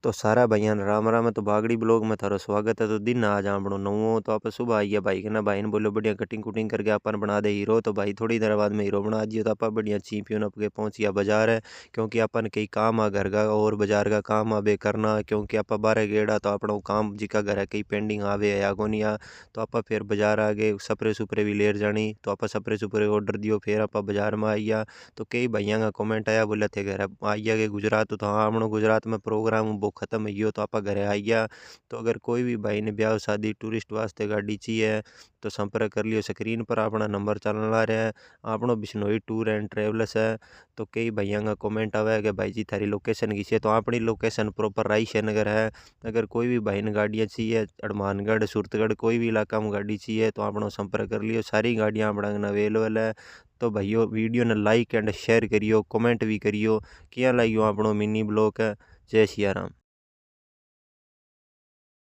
तो सारा भाइयों ने राम राम। तो बागड़ी ब्लॉग में थारो स्वागत है। तो दिन आज आपनो नवो तो आप सुबह आई है भाई के ना भाई ने बोलो बढ़िया कटिंग कुटिंग करके अपन बना दे हीरो। तो भाई थोड़ी देर बाद में हीरो बना दियो। तो आप बढ़िया चीपियों अपके पहुंचिया बाजार है क्योंकि अपन कई काम आ घर का और बाजार का काम आवे करना क्योंकि आप बारह गेड़ा तो अपना काम जिका घर है कई पेंडिंग आवे या कोनिया। तो आप फिर बाजार आ गए सपरे सुपरे भी लेर जानी। तो आप सपरे सुपरे ऑर्डर दियो फिर आप बाजार में आइया। तो कई भैया का कमेंट आया बोले थे घर आइया के गुजरात। तो हाँ हमनो गुजरात में प्रोग्राम वो खत्म हो गयो तो आप घरे आ गया। तो अगर कोई भी भाई ने ब्याह शादी टूरिस्ट वास्ते गाड़ी चाहिए तो संपर्क कर लियो। स्क्रीन पर अपना नंबर चलने ला रहा है। आपनो बिश्नोई टूर एंड ट्रेवल्स है। तो कई भैया का कमेंट आवे कि भाई जी थारी लोकेशन की है। तो अपनी लोकेशन प्रॉपर रायशे नगर है। अगर कोई भी भाई ने गाड़ियाँ चाहिए हनुमानगढ़ सूरतगढ़ कोई भी इलाका में गाड़ी चाहिए तो आपनो संपर्क कर लियो। सारी गाड़ियाँ अपना अवेलेबल है। तो भाइयों वीडियो ने लाइक एंड शेयर करियो कमेंट भी करियो। क्या लागियो आपनो मिनी ब्लॉग है। जय सिया राम।